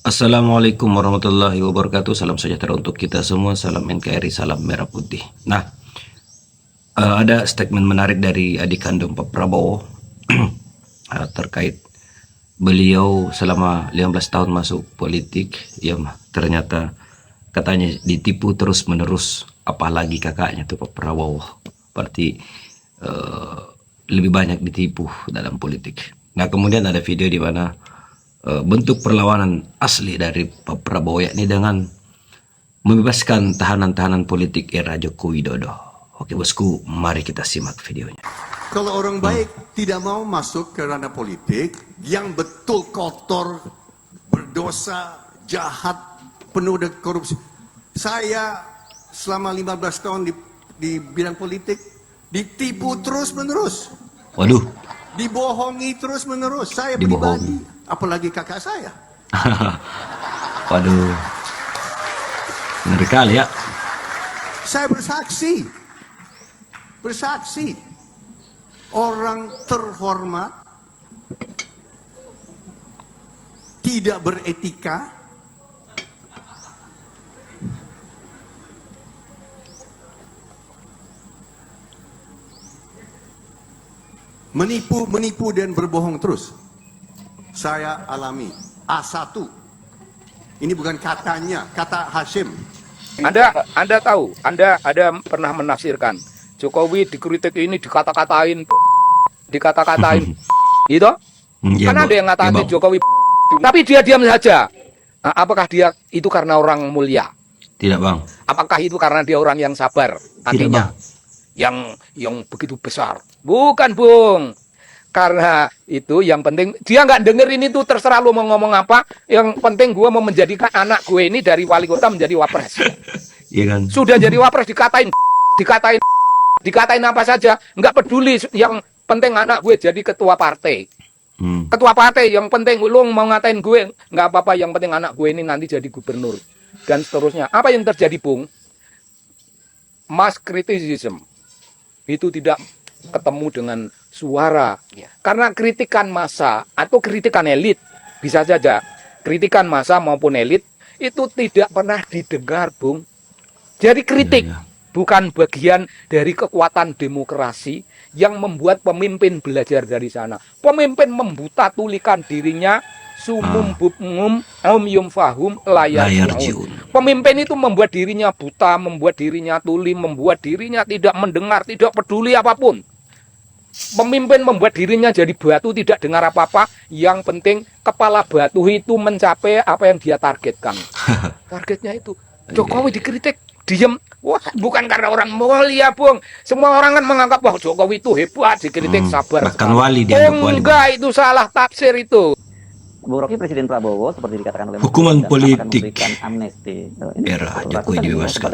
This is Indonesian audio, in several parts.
Assalamualaikum warahmatullahi wabarakatuh. Salam sejahtera untuk kita semua. Salam NKRI, salam merah putih. Nah, ada statement menarik dari adik kandung Pak Prabowo terkait beliau selama 15 tahun masuk politik, yang ternyata katanya ditipu terus menerus, apalagi kakaknya tuh Pak Prabowo. Berarti lebih banyak ditipu dalam politik. Nah, kemudian ada video di mana bentuk perlawanan asli dari Pak Prabowo, yakni dengan membebaskan tahanan-tahanan politik era Joko Widodo. Oke bosku, mari kita simak videonya. Kalau orang baik tidak mau masuk ke ranah politik yang betul kotor, berdosa, jahat, penuh dengan korupsi. Saya selama 15 tahun di bidang politik ditipu terus menerus. Waduh. Dibohongi terus menerus. Saya Dibohongi. pribadi, apalagi kakak saya. Waduh. Ngeri kali ya. Saya bersaksi. Bersaksi. Orang terhormat, tidak beretika, menipu dan berbohong terus. Saya alami A1. Ini bukan katanya, kata Hashim. Anda tahu, Anda pernah menafsirkan Jokowi dikritik ini dikata-katain gitu. Ya, Kan ada yang ngatain ya, Jokowi tapi dia diam saja. Nah, apakah dia itu karena orang mulia? Tidak bang. Apakah itu karena dia orang yang sabar hatinya? Yang begitu besar? Bukan, Bung. Karena itu yang penting dia nggak dengerin itu, terserah lu mau ngomong apa. Yang penting gua mau menjadikan anak gue ini dari wali kota menjadi wapres. Iya kan. Sudah jadi wapres dikatain apa saja, nggak peduli. Yang penting anak gue jadi ketua partai. Ketua partai, yang penting lu mau ngatain gue nggak apa-apa, yang penting anak gue ini nanti jadi gubernur dan seterusnya. Apa yang terjadi, Bung? Mass criticism itu tidak ketemu dengan suara, karena kritikan massa atau kritikan elit, bisa saja kritikan massa maupun elit itu tidak pernah didengar, Bung. Jadi kritik bukan bagian dari kekuatan demokrasi yang membuat pemimpin belajar dari sana. Pemimpin membuta tulikan dirinya, sumum bubngum yum fahum layar jiun. Pemimpin itu membuat dirinya buta, membuat dirinya tuli, membuat dirinya tidak mendengar, tidak peduli apapun. Pemimpin membuat dirinya jadi batu, tidak dengar apa-apa. Yang penting kepala batu itu mencapai apa yang dia targetkan. Targetnya itu. Jokowi dikritik, diam. Wah, bukan karena orang mulia, Bung. Semua orang kan menganggap wah Jokowi itu hebat, dikritik sabar. Bahkan wali dianggap wali. Enggak, itu salah tafsir itu. Bung Rocky, Presiden Prabowo seperti dikatakan oleh Hukuman Menteri, politik memberikan amnesti. era Jokowi dibebaskan.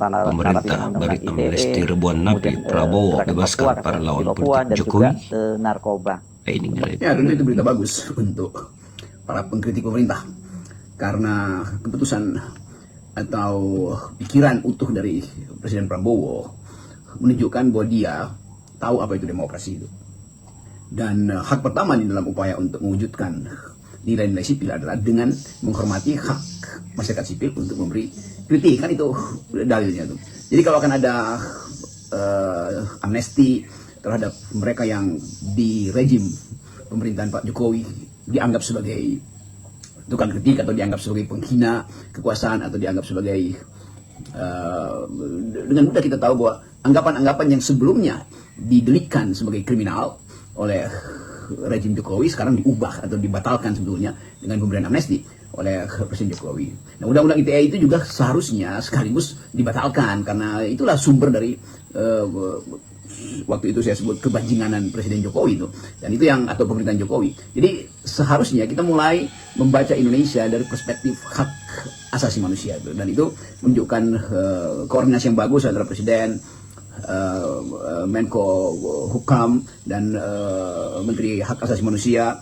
Pemerintah berikan amnesti ribuan napi. Prabowo bebaskan para lawan politik Jokowi. Narkoba. Ya, tentu itu berita bagus untuk para pengkritik pemerintah, karena keputusan atau pikiran utuh dari Presiden Prabowo menunjukkan bahwa dia tahu apa itu demokrasi itu. Dan hak pertama di dalam upaya untuk mewujudkan nilai-nilai sipil adalah dengan menghormati hak masyarakat sipil untuk memberi kritik, kan itu dalilnya tuh. Jadi kalau akan ada amnesti terhadap mereka yang di rejim pemerintahan Pak Jokowi dianggap sebagai tukang kritik atau dianggap sebagai penghina kekuasaan atau dianggap sebagai dengan mudah kita tahu bahwa anggapan-anggapan yang sebelumnya didelikkan sebagai kriminal oleh rejim Jokowi sekarang diubah atau dibatalkan sebetulnya dengan pemberian amnesti oleh Presiden Jokowi. Nah, undang-undang ITE itu juga seharusnya sekaligus dibatalkan, karena itulah sumber dari waktu itu saya sebut kebanjinganan Presiden Jokowi itu, dan itu yang atau pemerintahan Jokowi. Jadi seharusnya kita mulai membaca Indonesia dari perspektif hak asasi manusia itu, dan itu menunjukkan koordinasi yang bagus antara Presiden, Menko Hukam dan Menteri Hak Asasi Manusia,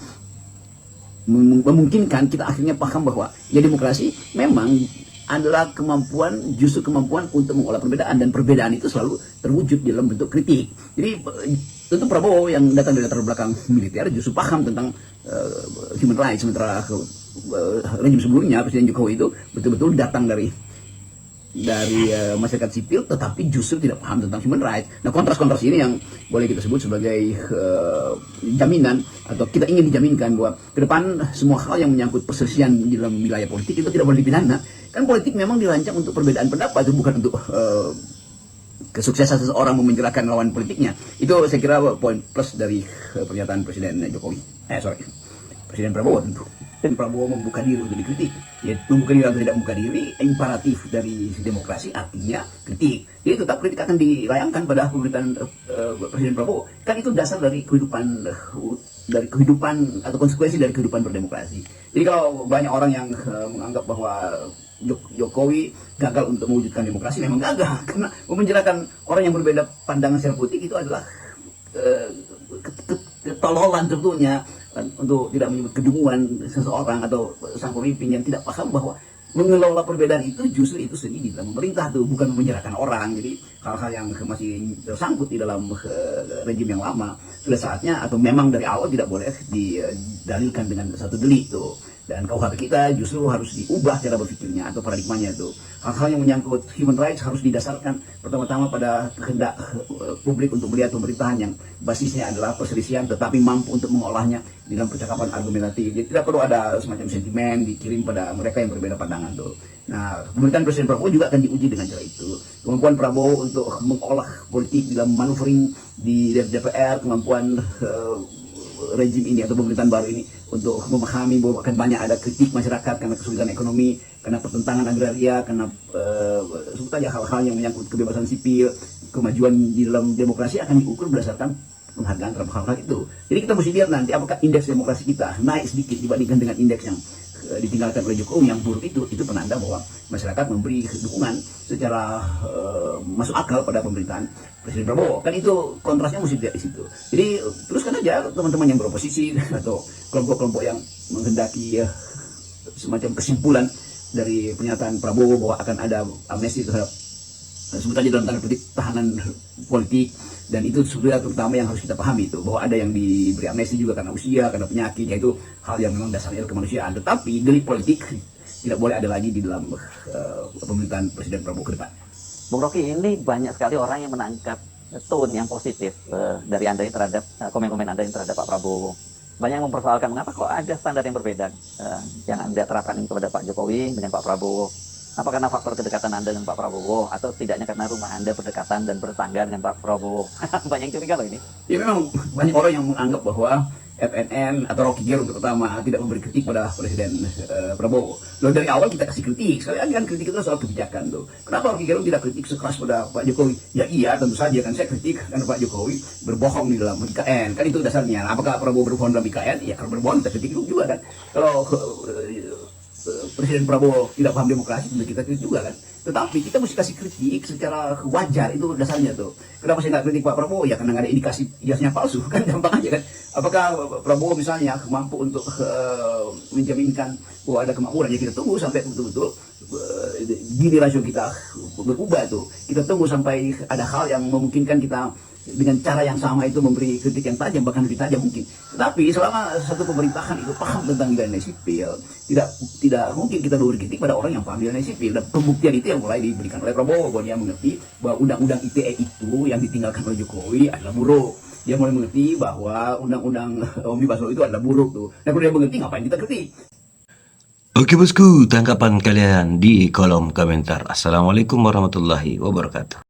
memungkinkan kita akhirnya paham bahwa ya demokrasi memang adalah justru kemampuan untuk mengolah perbedaan, dan perbedaan itu selalu terwujud dalam bentuk kritik. Jadi tentu Prabowo yang datang dari latar belakang militer justru paham tentang human rights, sementara rejim sebelumnya Presiden Jokowi itu betul-betul datang dari masyarakat sipil, tetapi justru tidak paham tentang human rights. Nah, kontras-kontras ini yang boleh kita sebut sebagai jaminan, atau kita ingin dijaminkan bahwa ke depan semua hal yang menyangkut perselisihan di dalam wilayah politik itu tidak boleh dipidana. Kan politik memang dirancang untuk perbedaan pendapat, itu bukan untuk kesuksesan seseorang memenjarakan lawan politiknya. Itu saya kira poin plus dari pernyataan Presiden Jokowi. Presiden Prabowo tentu. Dan Prabowo membuka diri untuk dikritik. Ya, membuka diri atau tidak membuka diri, imperatif dari demokrasi artinya kritik. Jadi tetap kritik akan dilayangkan pada pemerintahan Presiden Prabowo. Kan itu dasar dari kehidupan atau konsekuensi dari kehidupan berdemokrasi. Jadi kalau banyak orang yang menganggap bahwa Jokowi gagal untuk mewujudkan demokrasi, memang gagal karena memenjarakan orang yang berbeda pandangan secara politik itu adalah ketololan tentunya, untuk tidak menyebut kedunguan seseorang atau sang pemimpin yang tidak paham bahwa mengelola perbedaan itu justru itu seni di dalam pemerintah tuh, bukan memenjarakan orang. Jadi hal-hal yang masih tersangkut di dalam rejim yang lama sudah saatnya, atau memang dari awal tidak boleh didalilkan dengan satu delik tuh. Dan KUHP kita justru harus diubah cara berpikirnya atau paradigmanya itu. Hal-hal yang menyangkut human rights harus didasarkan pertama-tama pada kehendak publik untuk melihat pemerintahan yang basisnya adalah perselisihan, tetapi mampu untuk mengolahnya di dalam percakapan argumentatif. Jadi tidak perlu ada semacam sentimen dikirim pada mereka yang berbeda pandangan tuh. Nah, pemerintahan Presiden Prabowo juga akan diuji dengan cara itu. Kemampuan Prabowo untuk mengolah politik dalam manuverring di DPR, kemampuan rejim ini atau pemerintahan baru ini untuk memahami bahwa akan banyak ada kritik masyarakat karena kesulitan ekonomi, karena pertentangan agraria, karena sebut saja hal-hal yang menyangkut kebebasan sipil, kemajuan di dalam demokrasi akan diukur berdasarkan penghargaan terhadap hal-hal itu. Jadi kita mesti lihat nanti apakah indeks demokrasi kita naik sedikit dibandingkan dengan indeks yang ditinggalkan oleh Jokowi yang buruk itu penanda bahwa masyarakat memberi dukungan secara masuk akal pada pemerintahan Presiden Prabowo. Kan itu kontrasnya mesti dilihat di situ. Jadi teruskan aja teman-teman yang beroposisi atau kelompok-kelompok yang menghendaki semacam kesimpulan dari pernyataan Prabowo bahwa akan ada amnesti terhadap sebut aja dalam tanda petik tahanan politik, dan itu sebenarnya terutama yang harus kita pahami itu bahwa ada yang diberi amnesti juga karena usia, karena penyakit, yaitu hal yang memang dasarnya kemanusiaan. Tetapi delik politik tidak boleh ada lagi di dalam pemerintahan Presiden Prabowo ke depan. Bung Rocky, ini banyak sekali orang yang menangkap tone yang positif dari Anda terhadap komen-komen Anda yang terhadap Pak Prabowo. Banyak yang mempersoalkan mengapa kok ada standar yang berbeda yang Anda terapkan kepada Pak Jokowi dengan Pak Prabowo. Apa karena faktor kedekatan Anda dengan Pak Prabowo, atau setidaknya karena rumah Anda berdekatan dan bertangga dengan Pak Prabowo? Banyak yang curiga loh ini. Ya memang banyak orang yang menganggap bahwa FNN atau Rocky Gerung terutama tidak memberi kritik pada Presiden Prabowo. Lalu dari awal kita kasih kritik, sekali lagi kan kritik itu soal kebijakan tuh. Kenapa Rocky Gerung tidak kritik sekeras pada Pak Jokowi? Ya iya, tentu saja kan saya kritik karena Pak Jokowi berbohong di dalam IKN, kan itu dasarnya. Apakah Prabowo berbohong dalam IKN? Ya kalau berbohong kita kritik juga kan. Kalau Presiden Prabowo tidak paham demokrasi, kita kritik juga kan. Tetapi kita mesti kasih kritik secara wajar, itu dasarnya tuh. Kenapa saya nggak kritik Pak Prabowo? Ya karena nggak ada indikasi ijazahnya palsu, kan gampang aja kan. Apakah Prabowo misalnya mampu untuk menjaminkan bahwa ada kemakmuran? Ya kita tunggu sampai betul-betul gini rasio kita berubah tuh. Kita tunggu sampai ada hal yang memungkinkan kita dengan cara yang sama itu memberi kritik yang tajam, bahkan lebih tajam mungkin. Tetapi selama satu pemerintahan itu paham tentang nilai sipil, tidak mungkin kita beri kritik pada orang yang paham nilai sipil. Dan pembuktian itu yang mulai diberikan oleh Prabowo, bahwa dia mengerti bahwa undang-undang ITE itu yang ditinggalkan oleh Jokowi adalah buruk. Dia mulai mengerti bahwa undang-undang Omnibus Law itu adalah buruk tuh. Dan kalau dia mengerti, ngapain kita kritik? Oke bosku, tanggapan kalian di kolom komentar. Assalamualaikum warahmatullahi wabarakatuh.